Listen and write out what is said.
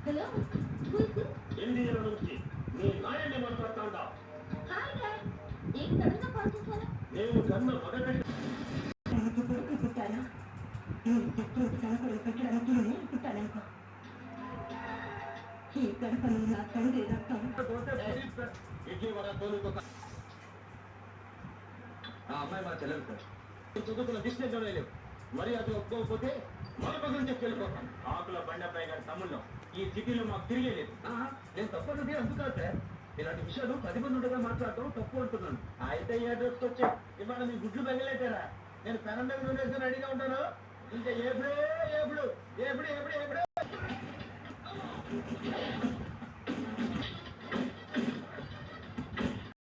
Hello, ఎనిమిది నెలల నుంచి నీ నాయన్ని మాట్లాడుతాండా. Hi dad. ఏం సడన్గా కాల్ చేశారు? నేను కన్న మొదటి కొడుకు పుట్టాను. పెట్టడానికి పుట్టాననుకో. ఈ కడపను నా తండ్రి రక్తం. విజయవాడ తోలుకొక ఆ అమ్మాయి మా చెల్లెలు సార్. చదువుకున్న డిస్టెన్స్ లేవు. మరి అది ఒప్పుకోకపోతే మరొక నుంచి వెళ్ళిపోతాం. ఆకుల బండపై గారి తమ్ముళ్ళు ఈ సిటీలో మాకు తిరిగేలేదు. నేను తప్పన్నది అందుకు కాదు సార్. ఇలాంటి విషయాలు 10 మంది ఉండగా మాట్లాడటం తప్పు అంటున్నాను. అయితే ఈ అడ్రస్కి వచ్చా ఇవాళ మీ గుడ్లు తగిలేటారా? నేను పెనం మీద ఉండేసి రెడీగా ఉంటాను. ఇంకా ఎప్పుడు ఎప్పుడు ఎప్పుడు ఎప్పుడు ఎప్పుడు